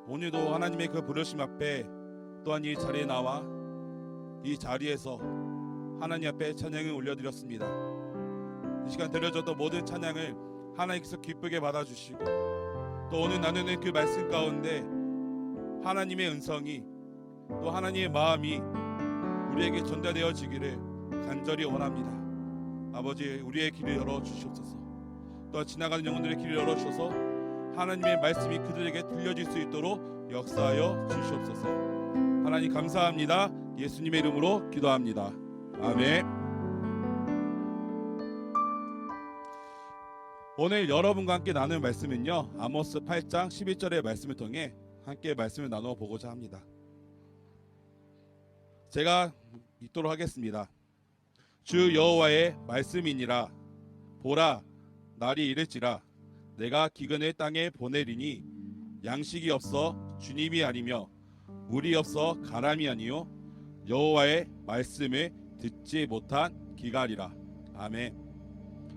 오늘도 하나님의 그 부르심 앞에 또한 이 자리에 나와 이 자리에서 하나님 앞에 찬양을 올려드렸습니다. 이 시간 들려줬던 모든 찬양을 하나님께서 기쁘게 받아주시고 또 오늘 나누는 그 말씀 가운데 하나님의 은성이 또 하나님의 마음이 우리에게 전달되어지기를 간절히 원합니다. 아버지, 우리의 길을 열어주시옵소서. 또 지나가는 영혼들의 길을 열어주셔서 하나님의 말씀이 그들에게 들려질 수 있도록 역사하여 주시옵소서. 하나님 감사합니다. 예수님의 이름으로 기도합니다. 아멘. 오늘 여러분과 함께 나눌 말씀은요, 아모스 8장 11절의 말씀을 통해 함께 말씀을 나누어 보고자 합니다. 제가 읽도록 하겠습니다. 주 여호와의 말씀이니라. 보라, 날이 이를지라. 내가 기근을 땅에 보내리니 양식이 없어 주님이 아니며 물이 없어 가람이 아니요 여호와의 말씀을 듣지 못한 기갈이라. 아멘.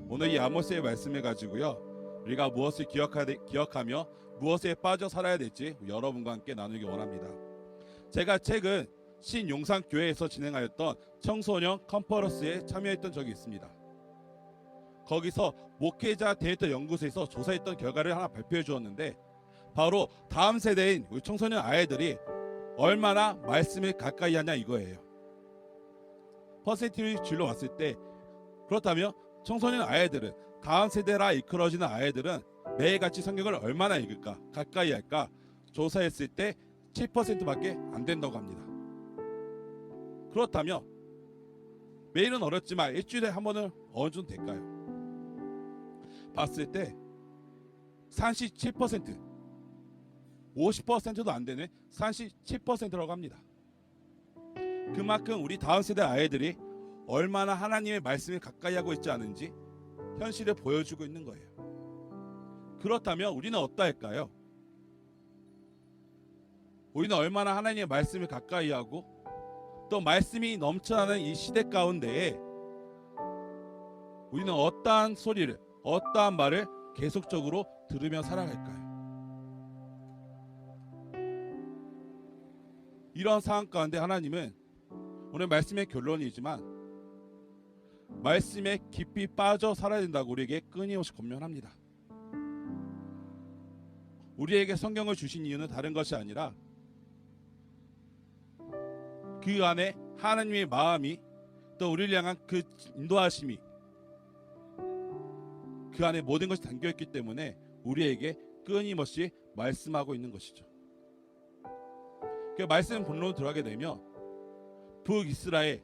오늘 이 아모스의 말씀을 가지고요, 우리가 무엇을 기억하며 무엇에 빠져 살아야 될지 여러분과 함께 나누기 원합니다. 제가 최근 신용산교회에서 진행하였던 청소년 컨퍼런스에 참여했던 적이 있습니다. 거기서 목회자 데이터 연구소에서 조사했던 결과를 하나 발표해 주었는데, 바로 다음 세대인 우리 청소년 아이들이 얼마나 말씀을 가까이 하냐 이거예요. 퍼센티지로 봤을 때, 그렇다면 청소년 아이들은, 다음 세대라 이끌어지는 아이들은 매일같이 성경을 얼마나 읽을까, 가까이 할까 조사했을 때 7%밖에 안 된다고 합니다. 그렇다면 매일은 어렵지만 일주일에 한 번은 어느 정도 될까요? 봤을 때 37%, 50%도 안 되는 37%라고 합니다. 그만큼 우리 다음 세대 아이들이 얼마나 하나님의 말씀을 가까이 하고 있지 않은지 현실을 보여주고 있는 거예요. 그렇다면 우리는 어떠할까요? 우리는 얼마나 하나님의 말씀을 가까이 하고 또 말씀이 넘쳐나는 이 시대 가운데에 우리는 어떠한 소리를, 어떠한 말을 계속적으로 들으며 살아갈까요? 이런 상황 가운데 하나님은 오늘 말씀의 결론이지만 말씀에 깊이 빠져 살아야 된다고 우리에게 끊임없이 권면합니다. 우리에게 성경을 주신 이유는 다른 것이 아니라 그 안에 하나님의 마음이 또 우리를 향한 그 인도하심이 그 안에 모든 것이 담겨있기 때문에 우리에게 끊임없이 말씀하고 있는 것이죠. 그 말씀 본론으로 들어가게 되면 북이스라엘,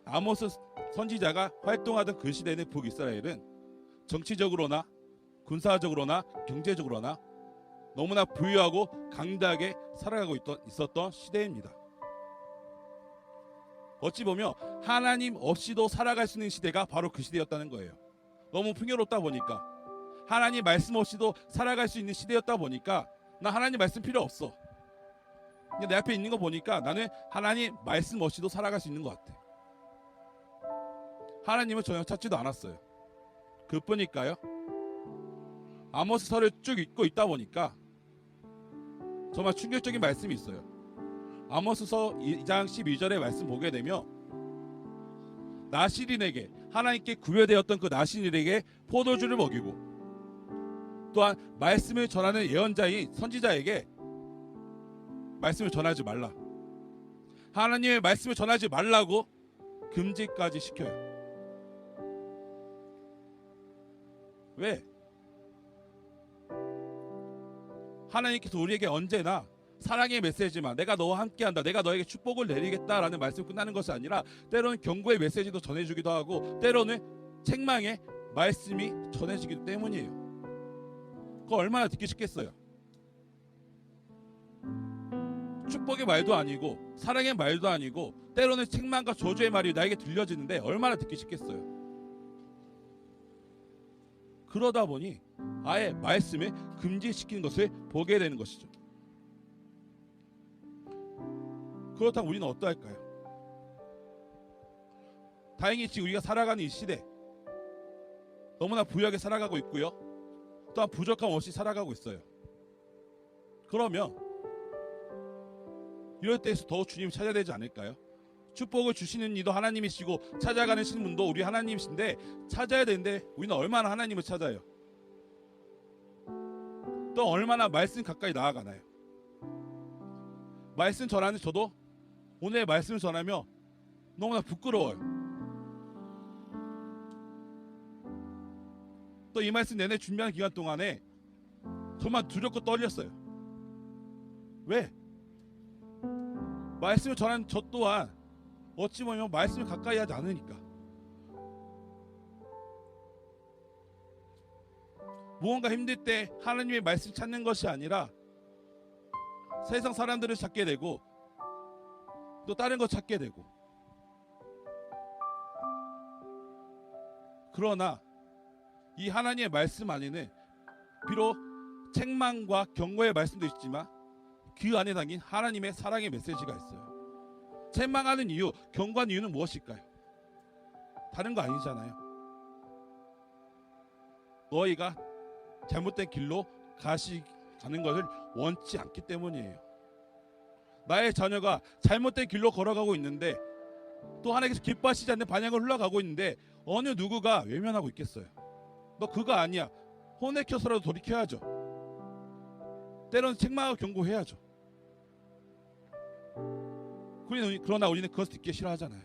아모스 선지자가 활동하던 그 시대에는 북이스라엘은 정치적으로나 군사적으로나 경제적으로나 너무나 부유하고 강대하게 살아가고 있었던 시대입니다. 어찌 보면 하나님 없이도 살아갈 수 있는 시대가 바로 그 시대였다는 거예요. 너무 풍요롭다 보니까, 하나님 말씀 없이도 살아갈 수 있는 시대였다 보니까 나 하나님 말씀 필요 없어, 내 앞에 있는 거 보니까 나는 하나님 말씀 없이도 살아갈 수 있는 것 같아. 하나님을 전혀 찾지도 않았어요. 그뿐일까요? 아모스서를 쭉 읽고 있다 보니까 정말 충격적인 말씀이 있어요. 아모스서 2장 12절의 말씀 보게 되면 나시린에게, 하나님께 구별되었던 그 나시린에게 포도주를 먹이고 또한 말씀을 전하는 예언자인 선지자에게 말씀을 전하지 말라, 하나님의 말씀을 전하지 말라고 금지까지 시켜요. 왜? 하나님께서 우리에게 언제나 사랑의 메시지만, 내가 너와 함께한다, 내가 너에게 축복을 내리겠다라는 말씀 끝나는 것이 아니라 때로는 경고의 메시지도 전해주기도 하고 때로는 책망의 말씀이 전해지기 때문이에요. 그거 얼마나 듣기 쉽겠어요? 축복의 말도 아니고 사랑의 말도 아니고 때로는 책망과 저주의 말이 나에게 들려지는데 얼마나 듣기 쉽겠어요? 그러다 보니 아예 말씀을 금지시키는 것을 보게 되는 것이죠. 그렇다면 우리는 어떠할까요? 다행히 지금 우리가 살아가는 이 시대 너무나 부유하게 살아가고 있고요, 또한 부족함 없이 살아가고 있어요. 그러면 이럴 때에서 더 주님을 찾아야 되지 않을까요? 축복을 주시는 이도 하나님이시고 찾아가는 분도 우리 하나님이신데 찾아야 되는데 우리는 얼마나 하나님을 찾아요? 또 얼마나 말씀 가까이 나아가나요? 말씀 전하는 저도 오늘 말씀을 전하며 너무나 부끄러워요. 또 이 말씀 내내 준비하는 기간 동안에 정말 두렵고 떨렸어요. 왜? 말씀을 전하는 저 또한 어찌 보면 말씀을 가까이 하지 않으니까. 무언가 힘들 때 하나님의 말씀 찾는 것이 아니라 세상 사람들을 찾게 되고 또 다른 거 찾게 되고. 그러나 이 하나님의 말씀 안에는 비록 책망과 경고의 말씀도 있지만 그 안에 담긴 하나님의 사랑의 메시지가 있어요. 책망하는 이유, 경고하는 이유는 무엇일까요? 다른 거 아니잖아요. 너희가 잘못된 길로 가는 것을 원치 않기 때문이에요. 나의 자녀가 잘못된 길로 걸어가고 있는데 또 하나님께서 기뻐하시지 않는 방향을 흘러가고 있는데 어느 누구가 외면하고 있겠어요? 너 그거 아니야. 혼내켜서라도 돌이켜야죠. 때로는 책망하고 경고해야죠. 그러나 우리는 그것을 듣기 싫어하잖아요.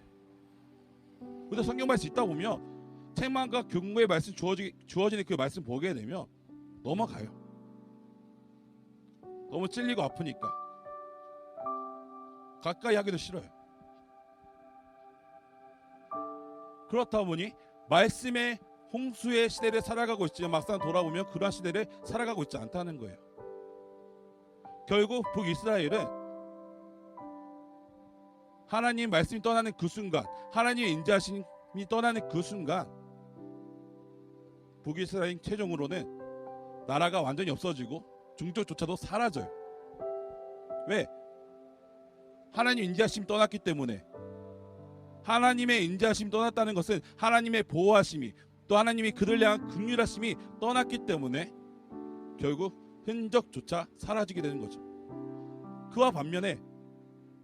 그런데 성경 말씀 읽다 보면 책망과 경고의 말씀 주어지는 그 말씀 보게 되면 넘어가요. 너무 찔리고 아프니까 가까이 하기도 싫어요. 그렇다 보니 말씀의 홍수의 시대를 살아가고 있지만 막상 돌아보면 그러한 시대를 살아가고 있지 않다는 거예요. 결국 북이스라엘은 하나님 말씀이 떠나는 그 순간, 하나님의 인자하심이 떠나는 그 순간 북이스라엘 최종으로는 나라가 완전히 없어지고 종족조차도 사라져요. 왜? 하나님 인자하심이 떠났기 때문에. 하나님의 인자하심이 떠났다는 것은 하나님의 보호하심이 또 하나님이 그들을 향한 긍휼하심이 떠났기 때문에 결국 흔적조차 사라지게 되는 거죠. 그와 반면에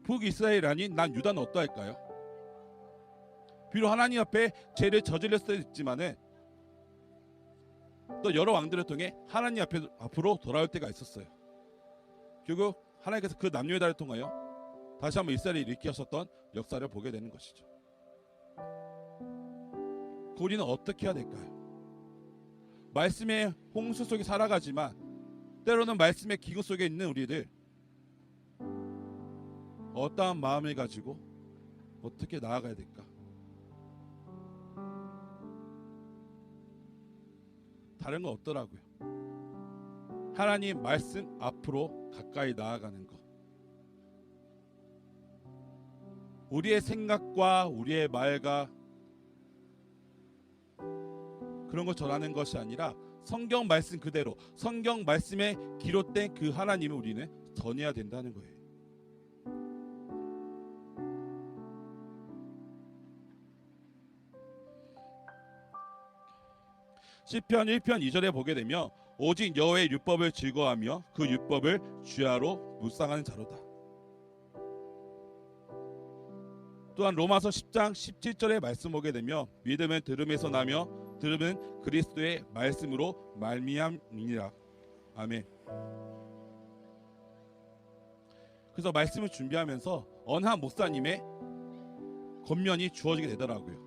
북이스라엘 아닌 난 유다는 어떠할까요? 비록 하나님 앞에 죄를 저질렀을 때 있지만은 또 여러 왕들을 통해 하나님 앞으로 돌아올 때가 있었어요. 결국 하나님께서 그 남유다를 통하여 다시 한번 이스라엘을 일으키셨던 역사를 보게 되는 것이죠. 우리는 어떻게 해야 될까요? 말씀의 홍수 속에 살아가지만 때로는 말씀의 기구 속에 있는 우리들 어떠한 마음을 가지고 어떻게 나아가야 될까? 다른 건 없더라고요. 하나님 말씀 앞으로 가까이 나아가는 것. 우리의 생각과 우리의 말과 그런 걸 전하는 것이 아니라 성경 말씀 그대로 성경 말씀에 기록된 그 하나님을 우리는 전해야 된다는 거예요. 시편 1편 2절에 보게 되면 오직 여호와의 율법을 즐거워하며 그 율법을 주야로 묵상하는 자로다. 또한 로마서 10장 17절의 말씀 보게 되면 믿음은 들음에서 나며 들음은 그리스도의 말씀으로 말미암이니라. 아멘. 그래서 말씀을 준비하면서 어느 한 목사님의 권면이 주어지게 되더라고요.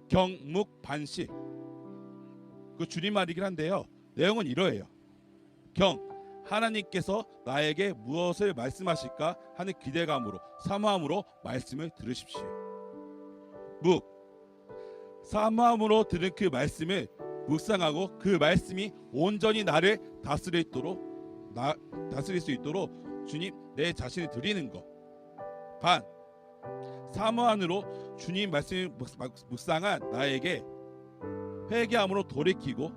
경묵반식. 그 줄임말이긴 한데요. 내용은 이러해요. 하나님께서 나에게 무엇을 말씀하실까 하는 기대감으로 사모함으로 말씀을 들으십시오. 사모함으로 들은 그 말씀을 묵상하고 그 말씀이 온전히 나를 다스릴 수 있도록 주님 내 자신을 드리는 것. 사모함으로 주님 말씀을 묵상한 나에게 회개함으로 돌이키고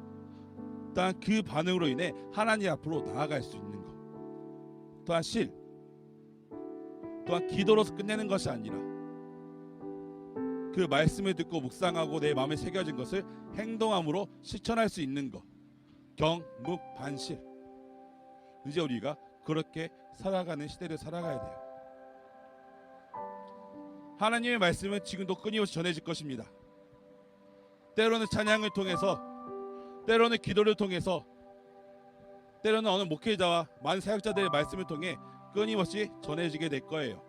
또한 그 반응으로 인해 하나님 앞으로 나아갈 수 있는 것. 또한 기도로서 끝내는 것이 아니라 그 말씀을 듣고 묵상하고 내 마음에 새겨진 것을 행동함으로 실천할 수 있는 것. 경묵반실. 이제 우리가 그렇게 살아가는 시대를 살아가야 돼요. 하나님의 말씀은 지금도 끊임없이 전해질 것입니다. 때로는 찬양을 통해서, 때로는 기도를 통해서, 때로는 어느 목회자와 많은 사역자들의 말씀을 통해 끊임없이 전해지게 될 거예요.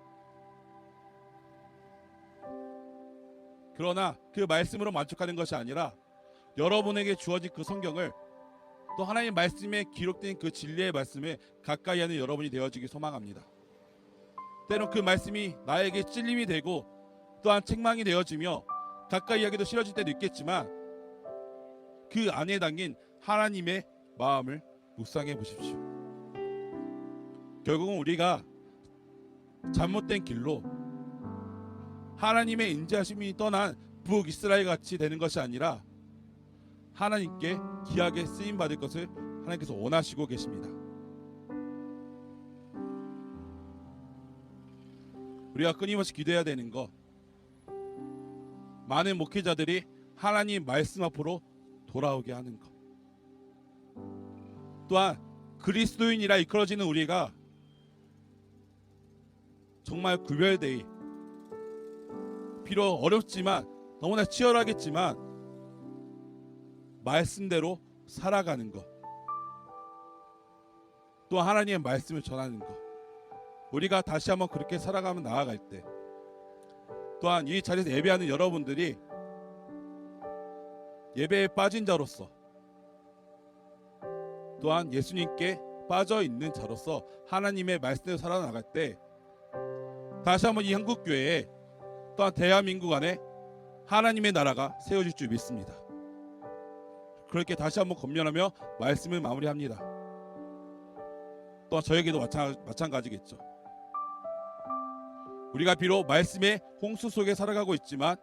그러나 그 말씀으로 만족하는 것이 아니라 여러분에게 주어진 그 성경을, 또 하나님의 말씀에 기록된 그 진리의 말씀을 가까이 하는 여러분이 되어지길 소망합니다. 때론 그 말씀이 나에게 찔림이 되고 또한 책망이 되어지며 가까이 하기도 싫어질 때도 있겠지만, 그 안에 담긴 하나님의 마음을 묵상해 보십시오. 결국은 우리가 잘못된 길로 하나님의 인자하심이 떠난 북이스라엘 같이 되는 것이 아니라 하나님께 귀하게 쓰임 받을 것을 하나님께서 원하시고 계십니다. 우리가 끊임없이 기도해야 되는 것, 많은 목회자들이 하나님 말씀 앞으로 돌아오게 하는 것, 또한 그리스도인이라 이끌어지는 우리가 정말 구별되이, 비록 어렵지만 너무나 치열하겠지만 말씀대로 살아가는 것, 또 하나님의 말씀을 전하는 것, 우리가 다시 한번 그렇게 살아가면 나아갈 때, 또한 이 자리에서 예배하는 여러분들이 예배에 빠진 자로서, 또한 예수님께 빠져 있는 자로서 하나님의 말씀을 살아나갈 때, 다시 한번 이 한국교회에, 또한 대한민국 안에 하나님의 나라가 세워질 줄 믿습니다. 그렇게 다시 한번 권면하며 말씀을 마무리합니다. 또한 저에게도 마찬가지겠죠. 우리가 비록 말씀의 홍수 속에 살아가고 있지만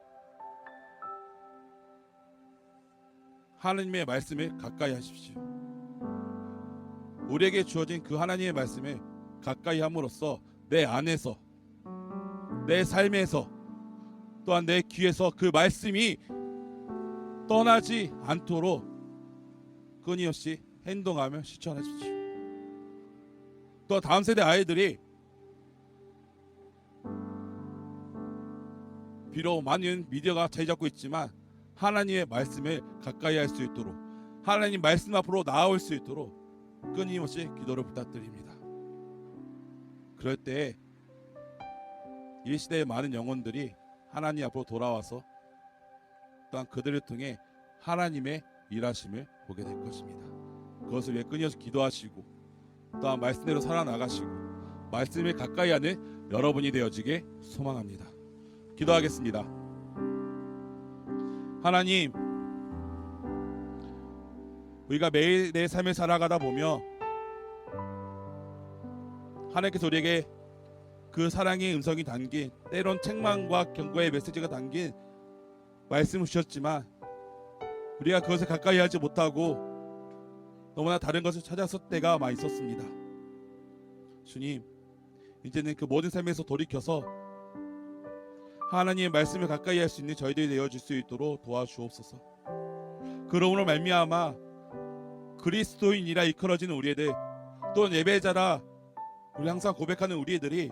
하나님의 말씀을 가까이 하십시오. 우리에게 주어진 그 하나님의 말씀을 가까이 함으로써 내 안에서, 내 삶에서, 또한 내 귀에서 그 말씀이 떠나지 않도록 끊임없이 행동하며 실천하십시오. 또 다음 세대 아이들이 비록 많은 미디어가 자리 잡고 있지만 하나님의 말씀을 가까이 할 수 있도록, 하나님 말씀 앞으로 나아올 수 있도록 끊임없이 기도를 부탁드립니다. 그럴 때 이 시대의 많은 영혼들이 하나님 앞으로 돌아와서 또한 그들을 통해 하나님의 일하심을 보게 될 것입니다. 그것을 위해 끊임없이 기도하시고 또한 말씀대로 살아나가시고 말씀을 가까이 하는 여러분이 되어지게 소망합니다. 기도하겠습니다. 하나님, 우리가 매일 내 삶을 살아가다 보며 하나님께서 우리에게 그 사랑의 음성이 담긴, 때론 책망과 경고의 메시지가 담긴 말씀을 주셨지만 우리가 그것을 가까이 하지 못하고 너무나 다른 것을 찾아서 때가 많이 있었습니다. 주님, 이제는 그 모든 삶에서 돌이켜서 하나님의 말씀을 가까이 할 수 있는 저희들이 되어줄 수 있도록 도와주옵소서. 그러므로 말미암아 그리스도인이라 이끌어지는 우리들, 또는 예배자라 우리 항상 고백하는 우리들이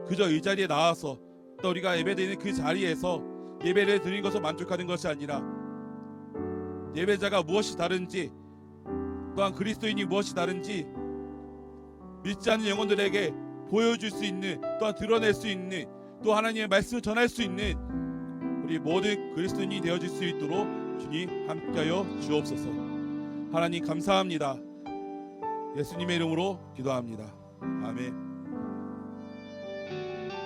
그저 이 자리에 나와서 또 우리가 예배드리는 그 자리에서 예배를 드린 것을 만족하는 것이 아니라 예배자가 무엇이 다른지, 또한 그리스도인이 무엇이 다른지 믿지 않는 영혼들에게 보여줄 수 있는, 또한 드러낼 수 있는, 또 하나님의 말씀을 전할 수 있는 우리 모든 그리스도인이 되어질 수 있도록 주님 함께하여 주옵소서. 하나님 감사합니다. 예수님의 이름으로 기도합니다. 아멘.